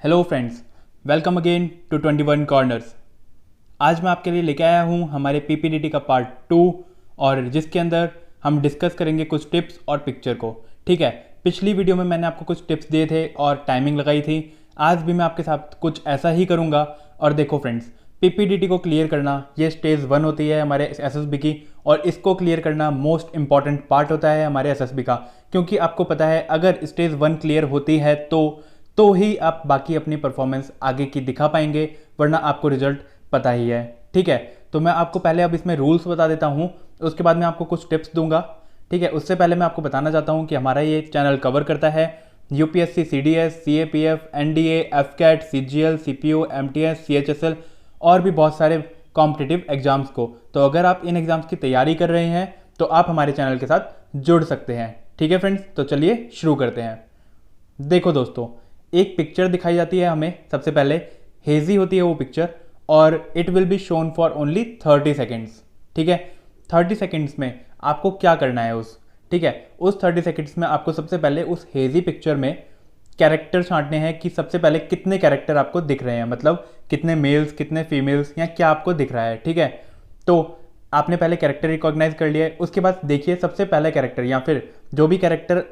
Hello friends, welcome again to 21 corners. आज मैं आपके लिए लेके आया हूँ हमारे पीपीडीटी का पार्ट 2 और जिसके अंदर हम डिस्कस करेंगे कुछ टिप्स और पिक्चर को। ठीक है, पिछली वीडियो में मैंने आपको कुछ टिप्स दिए थे और टाइमिंग लगाई थी। आज भी मैं आपके साथ कुछ ऐसा ही करूँगा। और देखो फ्रेंड्स, पीपीडीटी को क्लियर करना ये स्टेज 1 होती है हमारे एसएसबी की, और इसको क्लियर करना मोस्ट इंपॉर्टेंट पार्ट होता है हमारे एसएसबी का। क्योंकि आपको पता है, अगर स्टेज 1 क्लियर होती है तो ही आप बाकी अपनी परफॉर्मेंस आगे की दिखा पाएंगे, वरना आपको रिजल्ट पता ही है। ठीक है, तो मैं आपको पहले अब इसमें रूल्स बता देता हूँ, उसके बाद मैं आपको कुछ टिप्स दूंगा। ठीक है, उससे पहले मैं आपको बताना चाहता हूँ कि हमारा ये चैनल कवर करता है UPSC, CDS, CAPF, NDA, AFCAT, CGL, CPO, MTS, CHSL और भी बहुत सारे कॉम्पिटिटिव एग्जाम्स को। तो अगर आप इन एग्जाम्स की तैयारी कर रहे हैं तो आप हमारे चैनल के साथ जुड़ सकते हैं। ठीक है फ्रेंड्स, तो चलिए शुरू करते हैं। देखो दोस्तों, एक पिक्चर दिखाई जाती है हमें। सबसे पहले हेजी होती है वो पिक्चर, और it will be shown for only 30 seconds. ठीक है, 30 सेकेंड्स में आपको क्या करना है ठीक है, उस 30 सेकेंड्स में आपको सबसे पहले उस हेजी पिक्चर में कैरेक्टर छांटने हैं कि सबसे पहले कितने कैरेक्टर आपको दिख रहे हैं, मतलब कितने मेल्स कितने फीमेल्स या क्या आपको दिख रहा है। ठीक है, तो आपने पहले कैरेक्टर रिकॉग्नाइज कर लिया है। उसके बाद देखिए सबसे पहला कैरेक्टर या फिर जो भी कैरेक्टर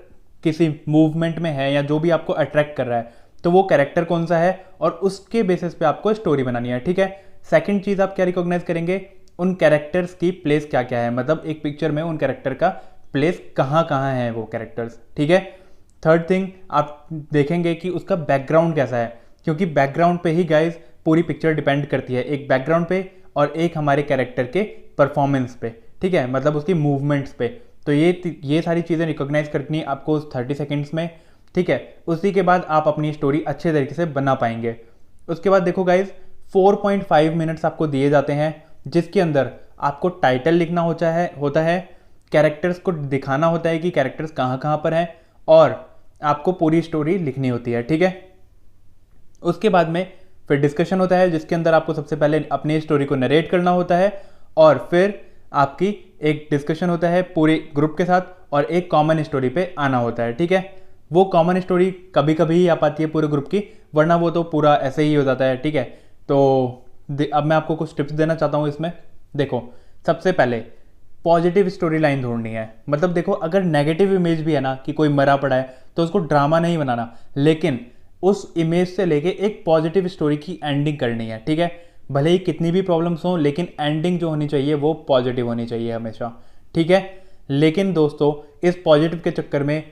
किसी मूवमेंट में है या जो भी आपको अट्रैक्ट कर रहा है, तो वो कैरेक्टर कौन सा है और उसके बेसिस पे आपको स्टोरी बनानी है। ठीक है, सेकंड चीज़ आप क्या रिकॉग्नाइज करेंगे, उन कैरेक्टर्स की प्लेस क्या क्या है, मतलब एक पिक्चर में उन कैरेक्टर का प्लेस कहाँ कहाँ है वो कैरेक्टर्स। ठीक है, थर्ड थिंग आप देखेंगे कि उसका बैकग्राउंड कैसा है, क्योंकि बैकग्राउंड पे ही गाइज पूरी पिक्चर डिपेंड करती है, एक बैकग्राउंड पे और एक हमारे कैरेक्टर के परफॉर्मेंस पे। ठीक है, मतलब उसकी मूवमेंट्स पे। तो ये सारी चीज़ें रिकॉग्नाइज करनी आपको उस 30 सेकेंड्स में। ठीक है, उसी के बाद आप अपनी स्टोरी अच्छे तरीके से बना पाएंगे। उसके बाद देखो गाइज, 4.5 मिनट्स आपको दिए जाते हैं, जिसके अंदर आपको टाइटल लिखना होता है, कैरेक्टर्स को दिखाना होता है कि कैरेक्टर्स कहाँ कहाँ पर हैं, और आपको पूरी स्टोरी लिखनी होती है। ठीक है, उसके बाद में फिर डिस्कशन होता है, जिसके अंदर आपको सबसे पहले अपनी स्टोरी को नरेट करना होता है, और फिर आपकी एक डिस्कशन होता है पूरे ग्रुप के साथ, और एक कॉमन स्टोरी पे आना होता है। ठीक है, वो कॉमन स्टोरी कभी कभी ही आ पाती है पूरे ग्रुप की, वरना वो तो पूरा ऐसे ही हो जाता है। ठीक है, तो अब मैं आपको कुछ टिप्स देना चाहता हूँ इसमें। देखो, सबसे पहले पॉजिटिव स्टोरी लाइन ढूंढनी है। मतलब देखो, अगर नेगेटिव इमेज भी है ना कि कोई मरा पड़ा है, तो उसको ड्रामा नहीं बनाना, लेकिन उस इमेज से लेके एक पॉजिटिव स्टोरी की एंडिंग करनी है। ठीक है, भले ही कितनी भी प्रॉब्लम्स हो, लेकिन एंडिंग जो होनी चाहिए वो पॉजिटिव होनी चाहिए हमेशा। ठीक है, लेकिन दोस्तों इस पॉजिटिव के चक्कर में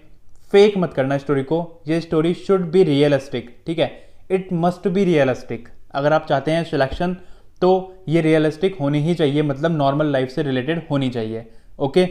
फेक मत करना स्टोरी को। ये स्टोरी शुड बी रियलिस्टिक। ठीक है, इट मस्ट बी रियलिस्टिक। अगर आप चाहते हैं सिलेक्शन, तो ये रियलिस्टिक होनी ही चाहिए, मतलब नॉर्मल लाइफ से रिलेटेड होनी चाहिए। ओके,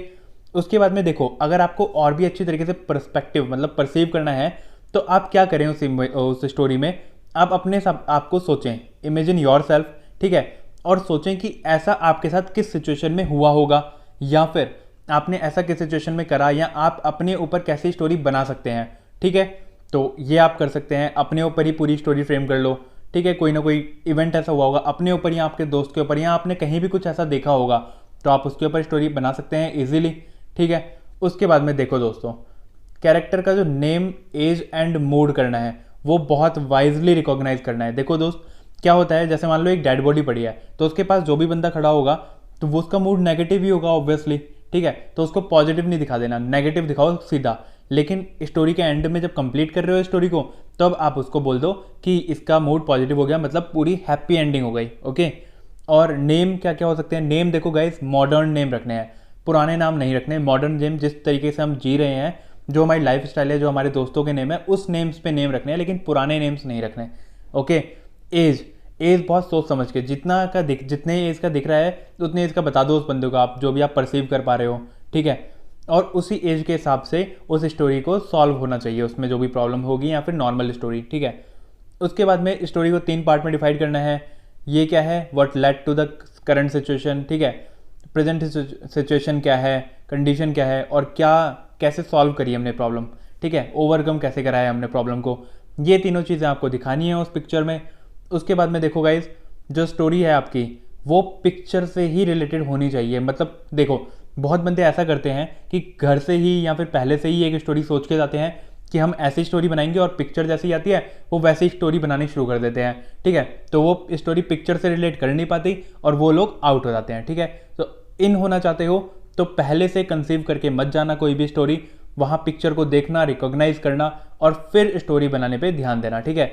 उसके बाद में देखो, अगर आपको और भी अच्छी तरीके से पर्सपेक्टिव मतलब परसीव करना है, तो आप क्या करें उस स्टोरी में, आप अपने सब आपको सोचें, इमेजिन योर सेल्फ। ठीक है, और सोचें कि ऐसा आपके साथ किस सिचुएशन में हुआ होगा, या फिर आपने ऐसा किस सिचुएशन में करा, या आप अपने ऊपर कैसी स्टोरी बना सकते हैं। ठीक है, तो ये आप कर सकते हैं, अपने ऊपर ही पूरी स्टोरी फ्रेम कर लो। ठीक है, कोई ना कोई इवेंट ऐसा हुआ होगा अपने ऊपर या आपके दोस्त के ऊपर, या आपने कहीं भी कुछ ऐसा देखा होगा, तो आप उसके ऊपर स्टोरी बना सकते हैं इजीली। ठीक है, उसके बाद में देखो दोस्तों, कैरेक्टर का जो नेम, एज एंड मूड करना है, वो बहुत वाइजली रिकॉग्नाइज करना है। देखो दोस्त, क्या होता है, जैसे मान लो एक डेड बॉडी पड़ी है, तो उसके पास जो भी बंदा खड़ा होगा तो वो उसका मूड नेगेटिव ही होगा ऑब्वियसली। ठीक है, तो उसको पॉजिटिव नहीं दिखा देना, नेगेटिव दिखाओ सीधा। लेकिन स्टोरी के एंड में जब कंप्लीट कर रहे हो स्टोरी को, तब आप उसको बोल दो कि इसका मूड पॉजिटिव हो गया, मतलब पूरी हैप्पी एंडिंग हो गई। ओके, और नेम क्या क्या हो सकते हैं, नेम देखो गाइस, मॉडर्न नेम रखने हैं, पुराने नाम नहीं रखने। मॉडर्न नेम, जिस तरीके से हम जी रहे हैं, जो हमारी लाइफ स्टाइल है, जो हमारे दोस्तों के नेम है, उस नेम्स पे नेम रखने हैं, लेकिन पुराने नेम्स नहीं रखने। ओके, एज बहुत सोच समझ के, जितने एज का दिख रहा है उतने एज का बता दो उस बंदे को, आप जो भी आप परसीव कर पा रहे हो। ठीक है, और उसी एज के हिसाब से उस स्टोरी को सॉल्व होना चाहिए, उसमें जो भी प्रॉब्लम होगी, या फिर नॉर्मल स्टोरी। ठीक है, उसके बाद में स्टोरी को 3 पार्ट में डिवाइड करना है। ये क्या है, what led to the current situation. ठीक है, प्रेजेंट सिचुएशन क्या है, कंडीशन क्या है, और क्या कैसे सॉल्व करी हमने प्रॉब्लम। ठीक है, ओवरकम कैसे करा है हमने प्रॉब्लम को। ये तीनों चीज़ें आपको दिखानी है उस पिक्चर में। उसके बाद में देखो गाइज, जो स्टोरी है आपकी, वो पिक्चर से ही रिलेटेड होनी चाहिए। मतलब देखो, बहुत बंदे ऐसा करते हैं कि घर से ही या फिर पहले से ही एक स्टोरी सोच के जाते हैं कि हम ऐसी स्टोरी बनाएंगे और पिक्चर जैसी आती है वो वैसी स्टोरी बनानी शुरू कर देते हैं, ठीक है। तो वो स्टोरी पिक्चर से रिलेट कर नहीं पाती और वो लोग आउट हो जाते हैं, ठीक है। तो इन होना चाहते हो तो पहले से कंसीव करके मत जाना कोई भी स्टोरी, वहाँ पिक्चर को देखना, रिकॉग्नाइज करना और फिर स्टोरी बनाने पे ध्यान देना, ठीक है।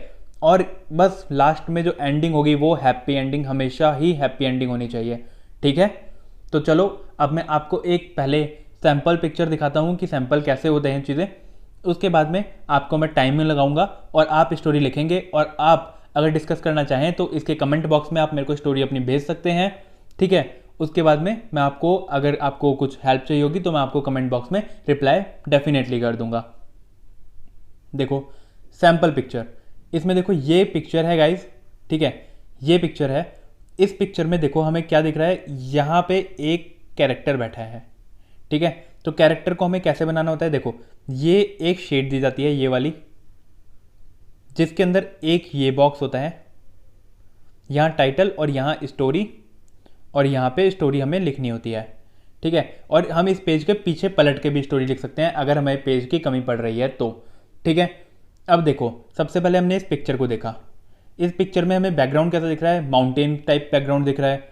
और बस लास्ट में जो एंडिंग होगी वो हैप्पी एंडिंग, हमेशा ही हैप्पी एंडिंग होनी चाहिए, ठीक है। तो चलो अब मैं आपको एक पहले सैम्पल पिक्चर दिखाता हूँ कि सैम्पल कैसे होते हैं चीज़ें। उसके बाद में आपको मैं टाइमिंग लगाऊंगा और आप स्टोरी लिखेंगे, और आप अगर डिस्कस करना चाहें तो इसके कमेंट बॉक्स में आप मेरे को स्टोरी अपनी भेज सकते हैं, ठीक है। उसके बाद में मैं आपको, अगर आपको कुछ हेल्प चाहिए होगी तो मैं आपको कमेंट बॉक्स में रिप्लाई डेफिनेटली कर दूंगा। देखो सैम्पल पिक्चर, इसमें देखो ये पिक्चर है गाइस, ठीक है, ये पिक्चर है। इस पिक्चर में देखो हमें क्या दिख रहा है, यहाँ पे एक कैरेक्टर बैठा है, ठीक है। तो कैरेक्टर को हमें कैसे बनाना होता है, देखो ये एक शेड दी जाती है ये वाली, जिसके अंदर एक ये बॉक्स होता है, यहाँ टाइटल और यहाँ स्टोरी, और यहाँ पे स्टोरी हमें लिखनी होती है, ठीक है। और हम इस पेज के पीछे पलट के भी स्टोरी लिख सकते हैं अगर हमें पेज की कमी पड़ रही है तो, ठीक है। अब देखो सबसे पहले हमने इस पिक्चर को देखा, इस पिक्चर में हमें बैकग्राउंड कैसा दिख रहा है, माउंटेन टाइप बैकग्राउंड दिख रहा है।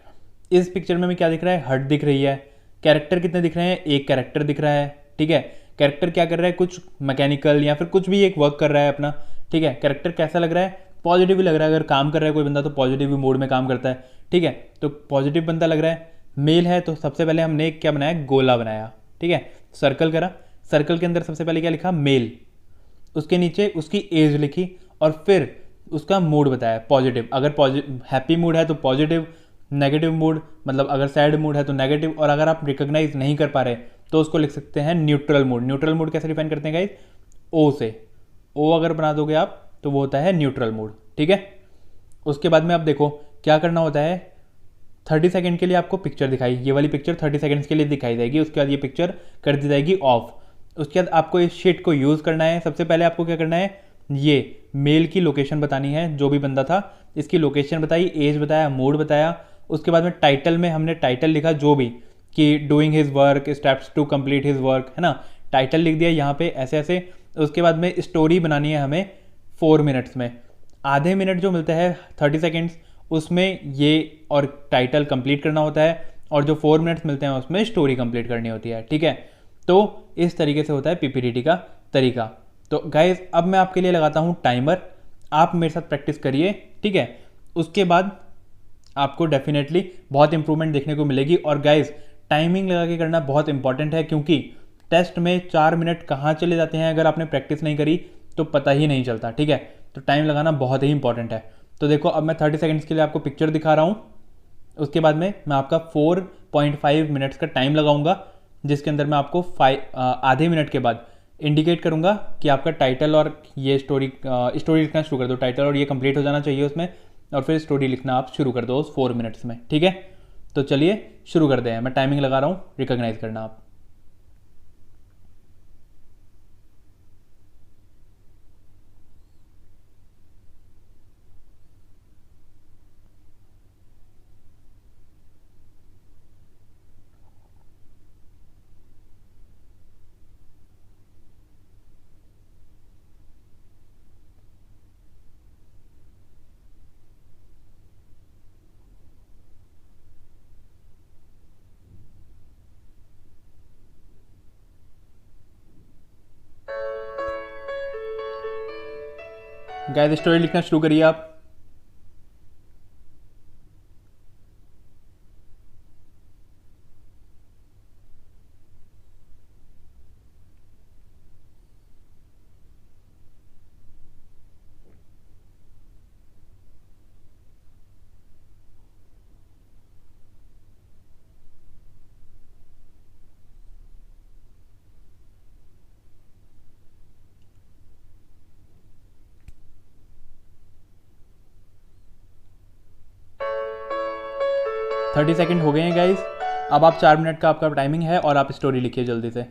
इस पिक्चर में हमें क्या दिख रहा है, हट दिख रही है। कैरेक्टर कितने दिख रहे हैं, एक कैरेक्टर दिख रहा है, ठीक है। कैरेक्टर क्या कर रहा है, कुछ मैकेनिकल या फिर कुछ भी एक वर्क कर रहा है अपना, ठीक है। कैरेक्टर कैसा लग रहा है, पॉजिटिव लग रहा है। अगर काम कर रहा है कोई बंदा तो पॉजिटिव मोड में काम करता है, ठीक है। तो पॉजिटिव बंदा लग रहा है, मेल है। तो सबसे पहले हमने एक क्या बनाया, गोला बनाया, ठीक है। सर्कल करा, सर्कल के अंदर सबसे पहले क्या लिखा, मेल, उसके नीचे उसकी एज लिखी और फिर उसका मूड बताया, पॉजिटिव। अगर हैप्पी मूड है तो पॉजिटिव, नेगेटिव मूड मतलब अगर सैड मूड है तो नेगेटिव, और अगर आप रिकॉग्नाइज नहीं कर पा रहे तो उसको लिख सकते हैं न्यूट्रल मूड। न्यूट्रल मूड कैसे डिफाइन करते हैं गाइस, ओ से, ओ अगर बना दोगे आप तो वो होता है न्यूट्रल मूड, ठीक है। उसके बाद में आप देखो क्या करना होता है, 30 सेकंड के लिए आपको पिक्चर दिखाई, ये वाली पिक्चर 30 सेकंड्स के लिए दिखाई जाएगी, उसके बाद ये पिक्चर कर दी जाएगी ऑफ। उसके बाद आपको इस शीट को यूज़ करना है। सबसे पहले आपको क्या करना है, ये मेल की लोकेशन बतानी है, जो भी बंदा था इसकी लोकेशन बताई, एज बताया, मूड बताया। उसके बाद में टाइटल में हमने टाइटल लिखा जो भी, कि doing his work, steps to complete his work, है ना, टाइटल लिख दिया यहाँ पे ऐसे ऐसे। उसके बाद में स्टोरी बनानी है हमें 4 मिनट्स में, आधे मिनट जो मिलता है 30 सेकेंड्स उसमें ये और टाइटल कंप्लीट करना होता है, और जो 4 मिनट्स मिलते हैं उसमें स्टोरी कंप्लीट करनी होती है, ठीक है। तो इस तरीके से होता है पीपीटीटी का तरीका। तो गाइज अब मैं आपके लिए लगाता हूँ टाइमर, आप मेरे साथ प्रैक्टिस करिए, ठीक है। उसके बाद आपको डेफिनेटली बहुत इंप्रूवमेंट देखने को मिलेगी। और गाइज टाइमिंग लगा के करना बहुत इंपॉर्टेंट है, क्योंकि टेस्ट में 4 मिनट कहाँ चले जाते हैं अगर आपने प्रैक्टिस नहीं करी तो पता ही नहीं चलता, ठीक है। तो टाइम लगाना बहुत ही इंपॉर्टेंट है। तो देखो अब मैं 30 सेकंड्स के लिए आपको पिक्चर दिखा रहा हूँ, उसके बाद में मैं आपका 4.5 मिनट्स का टाइम लगाऊंगा, जिसके अंदर मैं आपको आधे मिनट के बाद इंडिकेट करूंगा कि आपका टाइटल और ये स्टोरी लिखना शुरू कर दो। टाइटल और ये कंप्लीट हो जाना चाहिए उसमें, और फिर स्टोरी लिखना आप शुरू कर दो उस 4 मिनट्स में, ठीक है। तो चलिए शुरू करते हैं, मैं टाइमिंग लगा रहा हूँ, रिकॉग्नाइज करना आप। गाइस स्टोरी लिखना शुरू करिए आप। थर्टी सेकेंड हो गए हैं गाइस। अब आप 4 मिनट का आपका टाइमिंग है और आप स्टोरी लिखिए जल्दी से।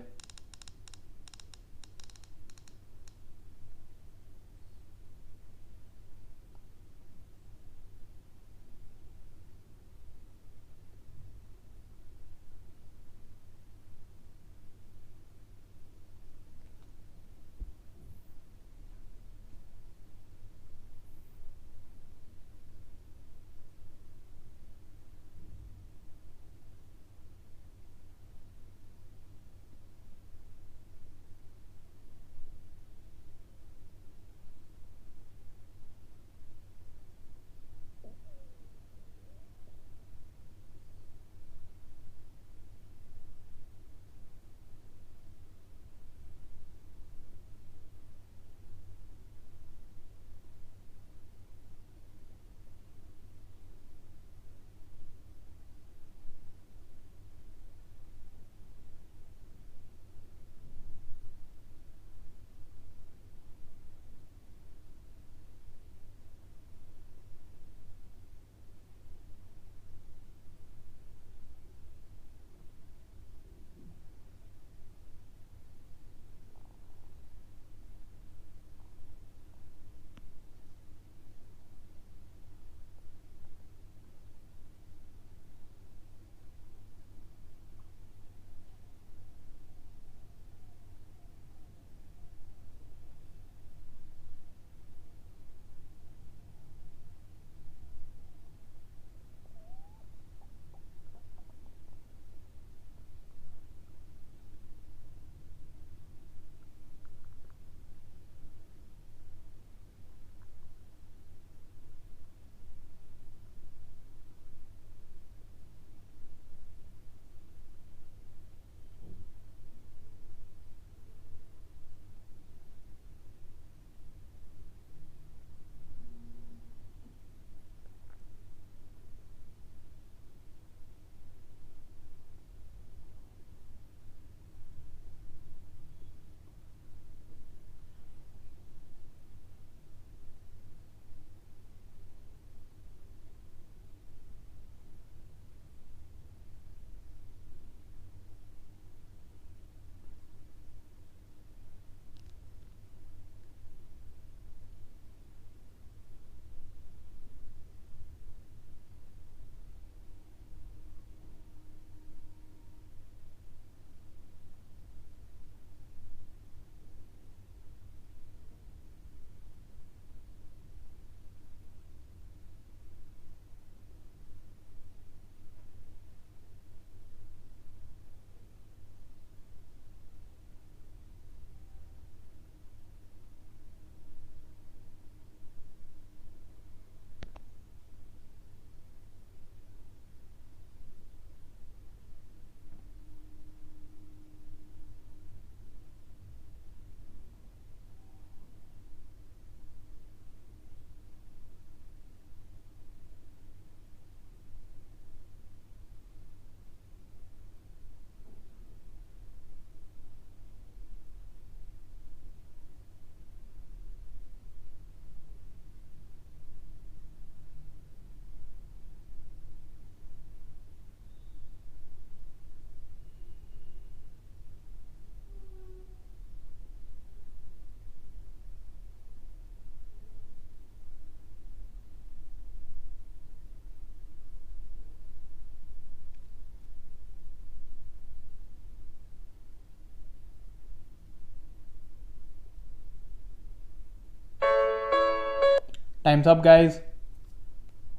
Time's up, guys.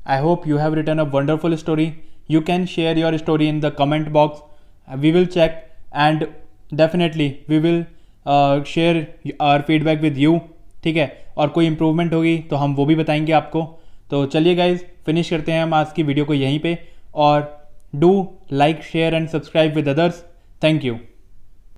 I hope you have written a wonderful story. You can share your story in the comment box. We will check and definitely we will share our feedback with you. ठीक है, और कोई improvement होगी तो हम वो भी बताएंगे आपको. तो चलिए गाइज, फिनिश करते हैं हम आज की वीडियो को यहीं पे. और do like, share and subscribe with others. Thank you.